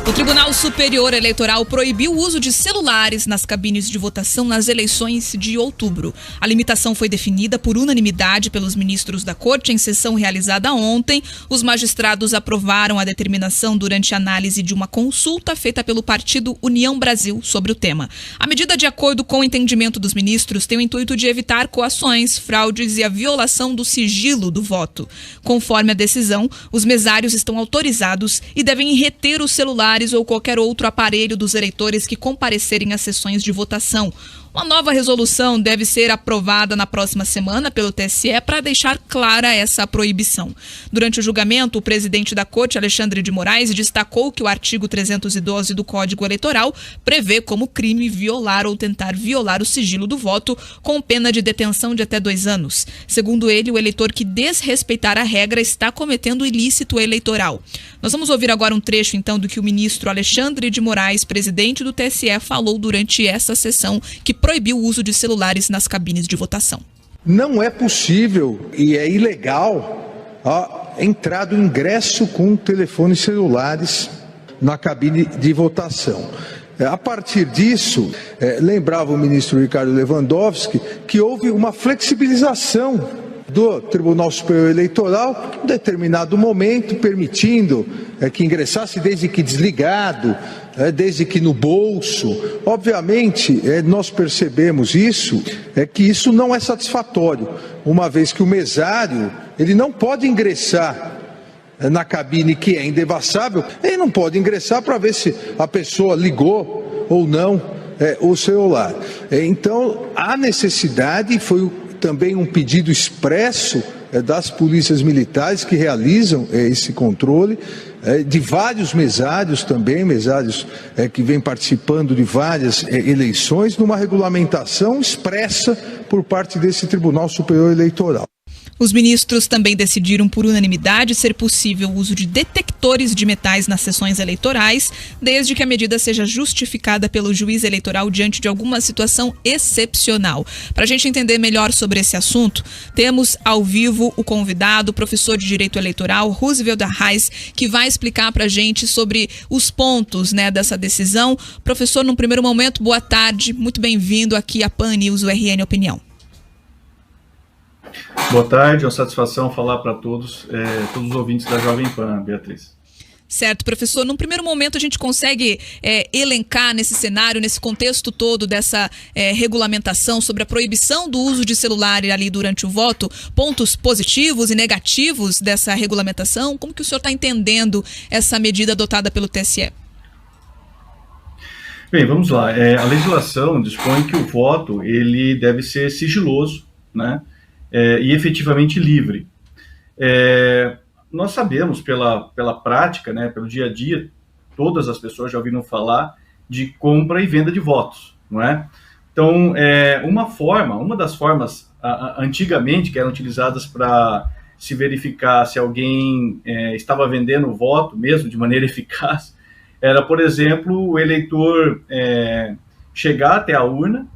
O Tribunal Superior Eleitoral proibiu o uso de celulares nas cabines de votação nas eleições de outubro. A limitação foi definida por unanimidade pelos ministros da Corte em sessão realizada ontem. Os magistrados aprovaram a determinação durante a análise de uma consulta feita pelo partido União Brasil sobre o tema. A medida, de acordo com o entendimento dos ministros, tem o intuito de evitar coações, fraudes e a violação do sigilo do voto. Conforme a decisão, os mesários estão autorizados e devem reter os celulares ou qualquer outro aparelho dos eleitores que comparecerem às sessões de votação. Uma nova resolução deve ser aprovada na próxima semana pelo TSE para deixar clara essa proibição. Durante o julgamento, o presidente da Corte, Alexandre de Moraes, destacou que o artigo 312 do Código Eleitoral prevê como crime violar ou tentar violar o sigilo do voto, com pena de detenção de até 2 anos. Segundo ele, o eleitor que desrespeitar a regra está cometendo ilícito eleitoral. Nós vamos ouvir agora um trecho, então, do que o ministro Alexandre de Moraes, presidente do TSE, falou durante essa sessão que proibiu o uso de celulares nas cabines de votação. Não é possível e é ilegal a entrada do ingresso com telefones celulares na cabine de votação. A partir disso, lembrava o ministro Ricardo Lewandowski que houve uma flexibilização do Tribunal Superior Eleitoral, em determinado momento, permitindo que ingressasse desde que desligado, desde que no bolso. Obviamente, nós percebemos isso, que isso não é satisfatório, uma vez que o mesário ele não pode ingressar na cabine que é indevassável, ele não pode ingressar para ver se a pessoa ligou ou não o celular. Então, há necessidade, foi também um pedido expresso das polícias militares que realizam esse controle, de vários mesários também, mesários que vêm participando de várias eleições, numa regulamentação expressa por parte desse Tribunal Superior Eleitoral. Os ministros também decidiram por unanimidade ser possível o uso de detectores de metais nas sessões eleitorais, desde que a medida seja justificada pelo juiz eleitoral diante de alguma situação excepcional. Para a gente entender melhor sobre esse assunto, temos ao vivo o convidado, o professor de Direito Eleitoral, Roosevelt Arraes, que vai explicar para a gente sobre os pontos, dessa decisão. Professor, num primeiro momento, boa tarde, muito bem-vindo aqui à PAN News, o RN Opinião. Boa tarde, é uma satisfação falar para todos os ouvintes da Jovem Pan, Beatriz. Certo, professor. Num primeiro momento a gente consegue elencar nesse cenário, nesse contexto todo dessa regulamentação sobre a proibição do uso de celular ali durante o voto, pontos positivos e negativos dessa regulamentação? Como que o senhor está entendendo essa medida adotada pelo TSE? Bem, vamos lá. A legislação dispõe que o voto ele deve ser sigiloso, né? E efetivamente livre. Nós sabemos pela prática, pelo dia a dia, todas as pessoas já ouviram falar de compra e venda de votos, não é? Então, uma das formas antigamente que eram utilizadas para se verificar se alguém estava vendendo o voto mesmo de maneira eficaz, era, por exemplo, o eleitor chegar até a urna,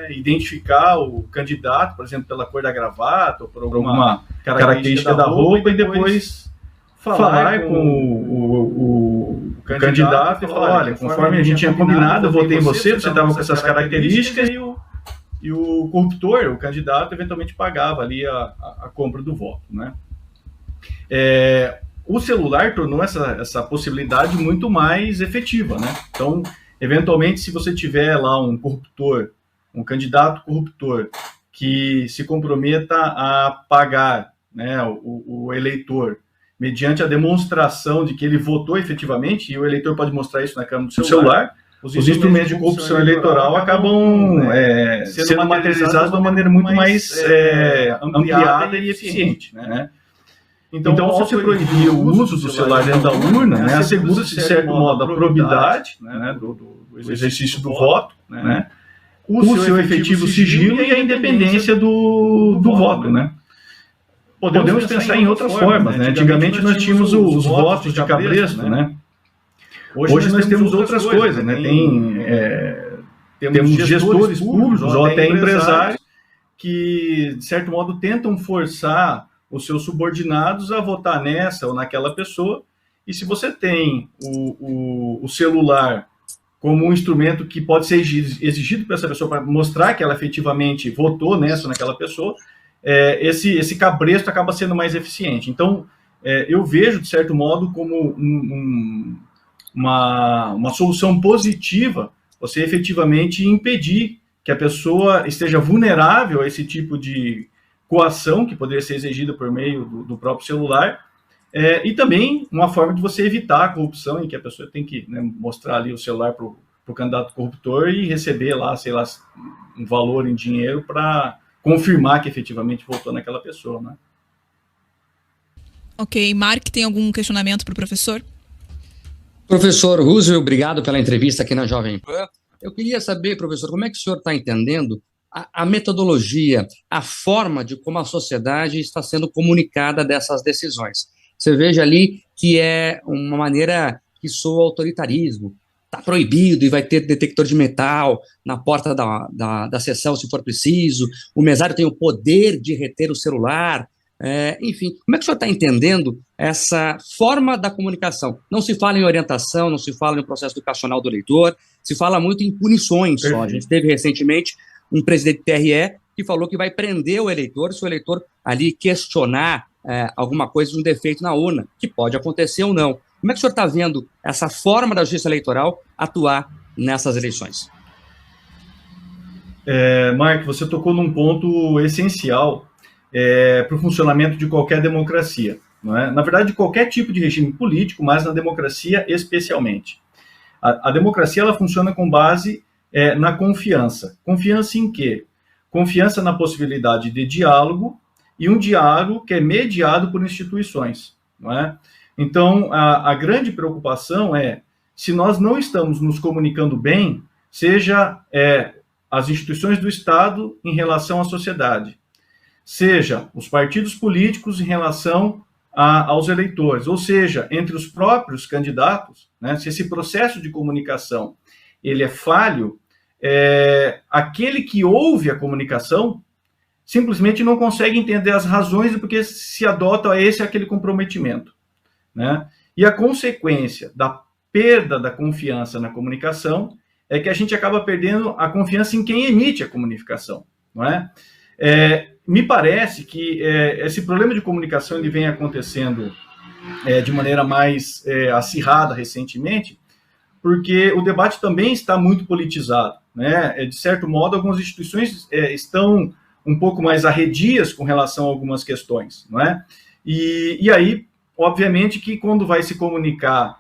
identificar o candidato, por exemplo, pela cor da gravata ou por alguma característica da roupa e depois falar com o candidato e falar, olha, conforme a gente tinha combinado, eu votei em você estava com essas características e o corruptor, o candidato, eventualmente pagava ali a compra do voto, né? O celular tornou essa possibilidade muito mais efetiva, né? Então, eventualmente, se você tiver lá um corruptor, um candidato corruptor que se comprometa a pagar, o eleitor mediante a demonstração de que ele votou efetivamente, e o eleitor pode mostrar isso na câmera do celular, os instrumentos de corrupção eleitoral acabam sendo materializados de uma maneira muito mais ampliada e eficiente, né? Então, ao se proibir o uso do celular dentro da urna, assegura-se, de certo modo, a probidade do exercício do voto, o seu efetivo sigilo e a independência do voto, né? Podemos pensar em outras formas, né? Antigamente nós tínhamos os votos de cabresto, né? Hoje nós temos outras coisas, né? Temos gestores públicos ou até empresários que, de certo modo, tentam forçar os seus subordinados a votar nessa ou naquela pessoa E se você tem o celular como um instrumento que pode ser exigido para essa pessoa para mostrar que ela efetivamente votou nessa ou naquela pessoa, esse cabresto acaba sendo mais eficiente. Então, eu vejo, de certo modo, como uma solução positiva você efetivamente impedir que a pessoa esteja vulnerável a esse tipo de coação que poderia ser exigida por meio do próprio celular, e também uma forma de você evitar a corrupção, em que a pessoa tem que, né, mostrar ali o celular para o candidato corruptor e receber lá, sei lá, um valor em dinheiro para confirmar que efetivamente votou naquela pessoa, né? Ok, Mark, tem algum questionamento para o professor? Professor Roosevelt, obrigado pela entrevista aqui na Jovem Pan. Eu queria saber, professor, como é que o senhor está entendendo a metodologia, a forma de como a sociedade está sendo comunicada dessas decisões. Você veja ali que é uma maneira que soa autoritarismo, está proibido e vai ter detector de metal na porta da sessão se for preciso, o mesário tem o poder de reter o celular, enfim, como é que o senhor está entendendo essa forma da comunicação? Não se fala em orientação, não se fala no processo educacional do eleitor, se fala muito em punições só. A gente teve recentemente um presidente do TRE que falou que vai prender o eleitor se o eleitor ali questionar alguma coisa de um defeito na urna, que pode acontecer ou não. Como é que o senhor está vendo essa forma da justiça eleitoral atuar nessas eleições? Mark, você tocou num ponto essencial para o funcionamento de qualquer democracia, não é? Na verdade, de qualquer tipo de regime político, mas na democracia especialmente. A democracia ela funciona com base na confiança. Confiança em quê? Confiança na possibilidade de diálogo, e um diálogo que é mediado por instituições, não é? Então, a grande preocupação é, se nós não estamos nos comunicando bem, seja as instituições do Estado em relação à sociedade, seja os partidos políticos em relação aos eleitores, ou seja, entre os próprios candidatos, né, se esse processo de comunicação ele é falho, aquele que ouve a comunicação simplesmente não consegue entender as razões do porquê se adota esse ou aquele comprometimento, né? E a consequência da perda da confiança na comunicação é que a gente acaba perdendo a confiança em quem emite a comunicação, não é? Me parece que esse problema de comunicação ele vem acontecendo de maneira mais acirrada recentemente, porque o debate também está muito politizado, né? De certo modo, algumas instituições estão um pouco mais arredias com relação a algumas questões, não é? E aí, obviamente, que quando vai se comunicar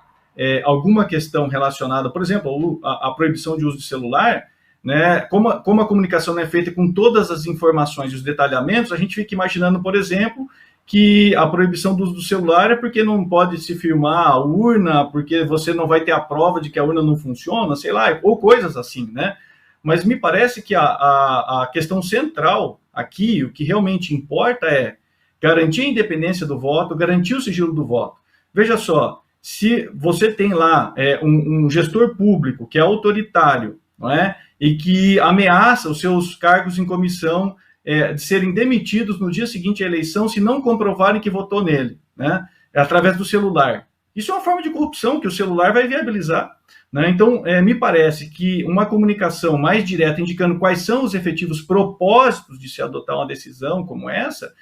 alguma questão relacionada, por exemplo, a proibição de uso de celular, né, como a comunicação não é feita com todas as informações e os detalhamentos, a gente fica imaginando, por exemplo, que a proibição do uso do celular é porque não pode se filmar a urna, porque você não vai ter a prova de que a urna não funciona, sei lá, ou coisas assim, né? Mas me parece que a questão central aqui, o que realmente importa é garantir a independência do voto, garantir o sigilo do voto. Veja só, se você tem lá um gestor público que é autoritário, não é? E que ameaça os seus cargos em comissão de serem demitidos no dia seguinte à eleição se não comprovarem que votou nele, né? Através do celular. Isso é uma forma de corrupção que o celular vai viabilizar, né? Então, me parece que uma comunicação mais direta, indicando quais são os efetivos propósitos de se adotar uma decisão como essa,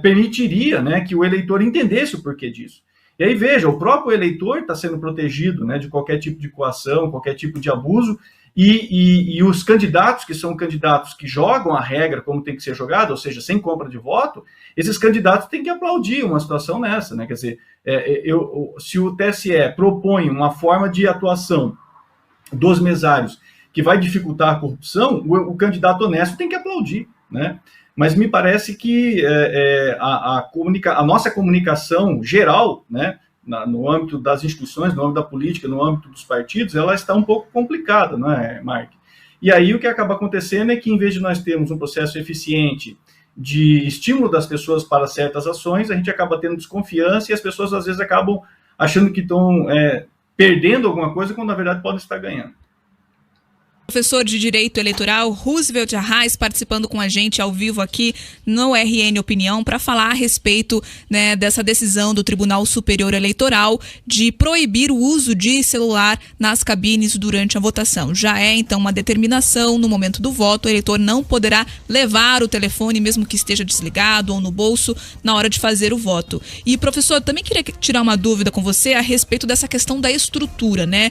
permitiria, né, que o eleitor entendesse o porquê disso. E aí, veja, o próprio eleitor está sendo protegido, né, de qualquer tipo de coação, qualquer tipo de abuso, e os candidatos, que são candidatos que jogam a regra como tem que ser jogada, ou seja, sem compra de voto, esses candidatos têm que aplaudir uma situação nessa, né? Quer dizer, se o TSE propõe uma forma de atuação dos mesários que vai dificultar a corrupção, o candidato honesto tem que aplaudir, né? Mas me parece que a nossa comunicação geral, né, no âmbito das instituições, no âmbito da política, no âmbito dos partidos, ela está um pouco complicada, não é, Mark? E aí o que acaba acontecendo é que, em vez de nós termos um processo eficiente de estímulo das pessoas para certas ações, a gente acaba tendo desconfiança e as pessoas, às vezes, acabam achando que estão perdendo alguma coisa, quando, na verdade, podem estar ganhando. Professor de Direito Eleitoral, Roosevelt Arraes, participando com a gente ao vivo aqui no RN Opinião para falar a respeito, né, dessa decisão do Tribunal Superior Eleitoral de proibir o uso de celular nas cabines durante a votação. Já é, então, uma determinação no momento do voto. O eleitor não poderá levar o telefone, mesmo que esteja desligado ou no bolso, na hora de fazer o voto. E, professor, também queria tirar uma dúvida com você a respeito dessa questão da estrutura, né?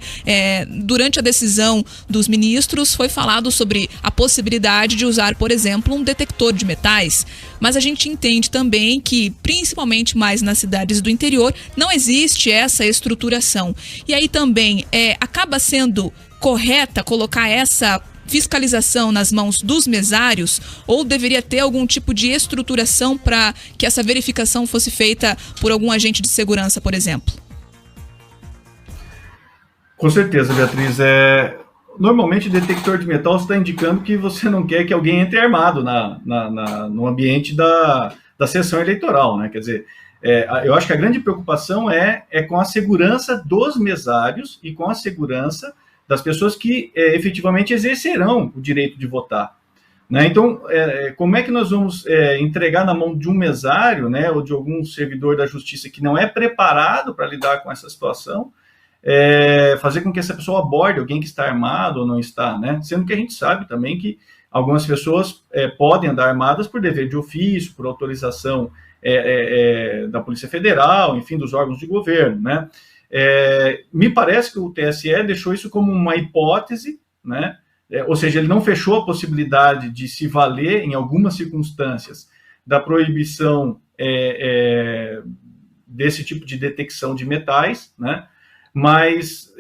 Durante a decisão dos ministros, foi falado sobre a possibilidade de usar, por exemplo, um detector de metais, mas a gente entende também que, principalmente mais nas cidades do interior, não existe essa estruturação. E aí também acaba sendo correta colocar essa fiscalização nas mãos dos mesários, ou deveria ter algum tipo de estruturação para que essa verificação fosse feita por algum agente de segurança, por exemplo? Com certeza, Beatriz. Normalmente, detector de metal está indicando que você não quer que alguém entre armado no ambiente da sessão eleitoral, né? Quer dizer, eu acho que a grande preocupação é com a segurança dos mesários e com a segurança das pessoas que efetivamente exercerão o direito de votar, né? Então, como é que nós vamos entregar na mão de um mesário, né, ou de algum servidor da justiça que não é preparado para lidar com essa situação, fazer com que essa pessoa aborde alguém que está armado ou não está, né? Sendo que a gente sabe também que algumas pessoas podem andar armadas por dever de ofício, por autorização da Polícia Federal, enfim, dos órgãos de governo, né? Me parece que o TSE deixou isso como uma hipótese, né? Ou seja, ele não fechou a possibilidade de se valer, em algumas circunstâncias, da proibição desse tipo de detecção de metais, né? Mas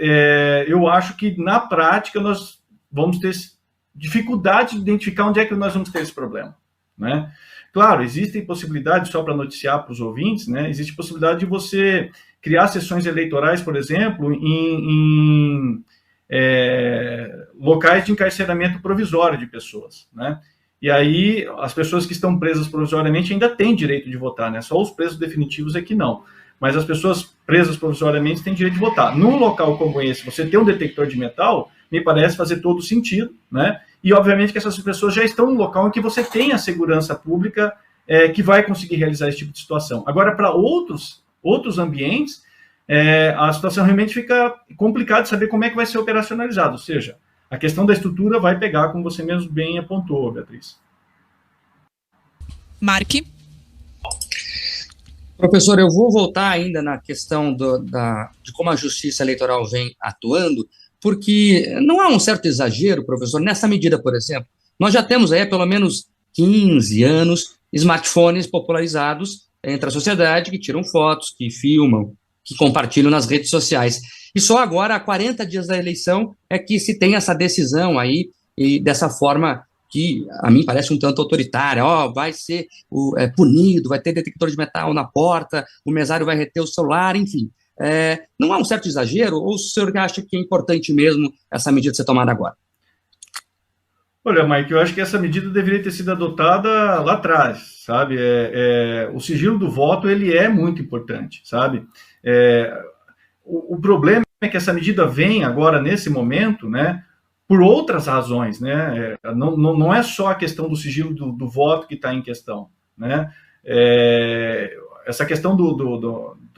eu acho que, na prática, nós vamos ter dificuldade de identificar onde é que nós vamos ter esse problema, né? Claro, existem possibilidades, só para noticiar para os ouvintes, né? Existe possibilidade de você criar sessões eleitorais, por exemplo, em locais de encarceramento provisório de pessoas, né? E aí, as pessoas que estão presas provisoriamente ainda têm direito de votar, né? Só os presos definitivos é que não. Mas as pessoas presas provisoriamente têm direito de votar. Num local como esse, você ter um detector de metal, me parece fazer todo sentido, né? E, obviamente, que essas pessoas já estão num local em que você tem a segurança pública que vai conseguir realizar esse tipo de situação. Agora, para outros ambientes, a situação realmente fica complicada de saber como é que vai ser operacionalizado. Ou seja, a questão da estrutura vai pegar, como você mesmo bem apontou, Beatriz. Mark? Professor, eu vou voltar ainda na questão de como a Justiça Eleitoral vem atuando, porque não há um certo exagero, professor, nessa medida, por exemplo. Nós já temos aí há pelo menos 15 anos smartphones popularizados entre a sociedade, que tiram fotos, que filmam, que compartilham nas redes sociais. E só agora, há 40 dias da eleição, é que se tem essa decisão aí, e dessa forma que a mim parece um tanto autoritária, vai ser punido, vai ter detector de metal na porta, o mesário vai reter o celular, enfim. Não há um certo exagero, ou o senhor acha que é importante mesmo essa medida ser tomada agora? Olha, Mike, eu acho que essa medida deveria ter sido adotada lá atrás, sabe? O sigilo do voto, ele é muito importante, sabe? O problema é que essa medida vem agora, nesse momento, né, por outras razões, né? Não é só a questão do sigilo do voto que está em questão, né? Essa questão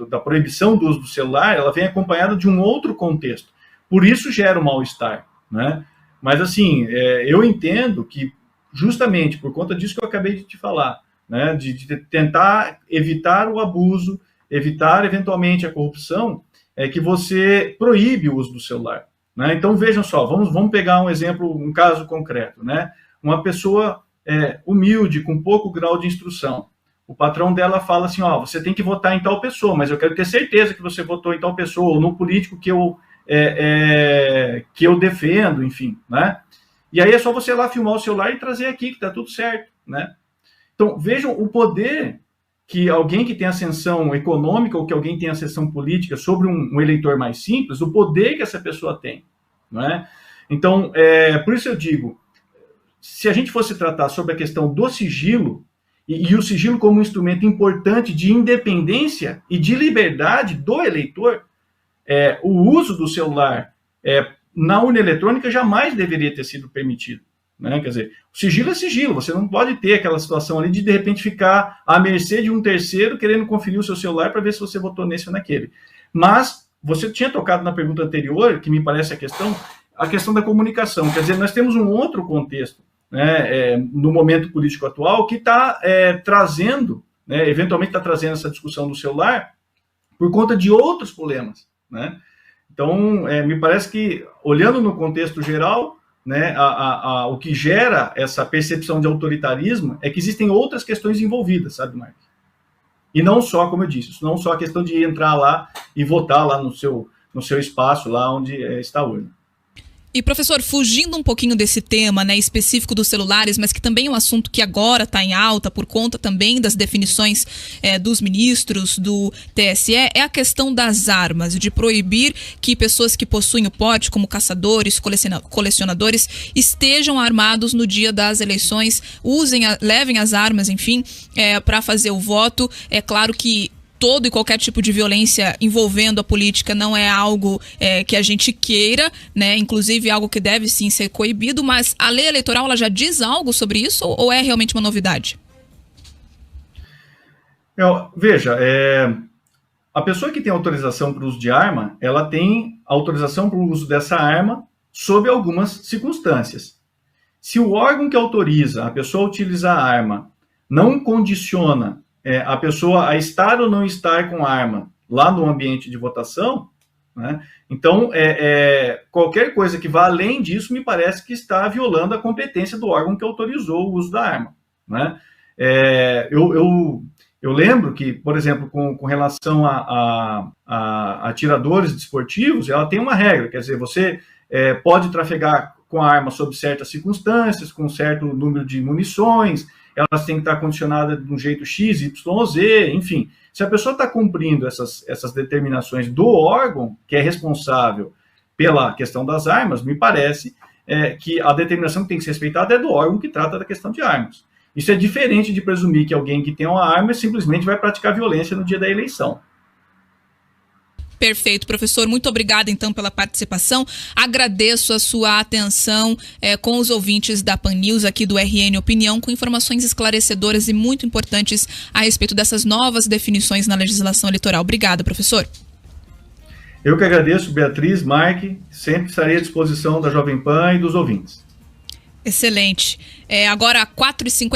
da proibição do uso do celular, ela vem acompanhada de um outro contexto. Por isso gera um mal-estar, né? Mas, assim, eu entendo que, justamente por conta disso que eu acabei de te falar, né, de tentar evitar o abuso, evitar, eventualmente, a corrupção, que você proíbe o uso do celular, né? Então, vejam só, vamos pegar um exemplo, um caso concreto, né? Uma pessoa humilde, com pouco grau de instrução. O patrão dela fala assim, você tem que votar em tal pessoa, mas eu quero ter certeza que você votou em tal pessoa, ou no político que eu defendo, enfim, né? E aí é só você ir lá filmar o celular e trazer aqui, que tá tudo certo, né? Então, vejam o poder que alguém que tem ascensão econômica ou que alguém tem ascensão política sobre um eleitor mais simples, o poder que essa pessoa tem, não é? Então, por isso eu digo, se a gente fosse tratar sobre a questão do sigilo, e o sigilo como um instrumento importante de independência e de liberdade do eleitor, o uso do celular na urna eletrônica jamais deveria ter sido permitido. Né? Quer dizer, o sigilo é sigilo, você não pode ter aquela situação ali de repente ficar à mercê de um terceiro querendo conferir o seu celular para ver se você votou nesse ou naquele. Mas você tinha tocado na pergunta anterior, que me parece a questão da comunicação. Quer dizer, nós temos um outro contexto, né, no momento político atual que está trazendo, né, eventualmente está trazendo essa discussão do celular por conta de outros problemas. Né? Então, me parece que, olhando no contexto geral, né, o que gera essa percepção de autoritarismo é que existem outras questões envolvidas, sabe, Marcos? E não só, como eu disse, não só a questão de entrar lá e votar lá no seu espaço, lá onde está a urna. E, professor, fugindo um pouquinho desse tema, né, específico dos celulares, mas que também é um assunto que agora está em alta por conta também das definições dos ministros do TSE, é a questão das armas, de proibir que pessoas que possuem o porte, como caçadores, colecionadores, estejam armados no dia das eleições, levem as armas, enfim, para fazer o voto. É claro que todo e qualquer tipo de violência envolvendo a política não é algo que a gente queira, né? Inclusive algo que deve sim ser coibido, mas a lei eleitoral ela já diz algo sobre isso ou é realmente uma novidade? Veja, a pessoa que tem autorização para o uso de arma, ela tem autorização para o uso dessa arma sob algumas circunstâncias. Se o órgão que autoriza a pessoa a utilizar a arma não condiciona a pessoa a estar ou não estar com arma lá no ambiente de votação, né? Então, qualquer coisa que vá além disso me parece que está violando a competência do órgão que autorizou o uso da arma. Né? Eu lembro que, por exemplo, com relação a atiradores desportivos, ela tem uma regra, quer dizer, você pode trafegar com a arma sob certas circunstâncias, com certo número de munições, elas têm que estar condicionadas de um jeito X, Y, Z, enfim. Se a pessoa está cumprindo essas determinações do órgão que é responsável pela questão das armas, me parece que a determinação que tem que ser respeitada é do órgão que trata da questão de armas. Isso é diferente de presumir que alguém que tem uma arma simplesmente vai praticar violência no dia da eleição. Perfeito, professor. Muito obrigada, então, pela participação. Agradeço a sua atenção com os ouvintes da Pan News aqui do RN Opinião, com informações esclarecedoras e muito importantes a respeito dessas novas definições na legislação eleitoral. Obrigada, professor. Eu que agradeço, Beatriz, Mark, sempre estarei à disposição da Jovem Pan e dos ouvintes. Excelente. Agora, 4h55.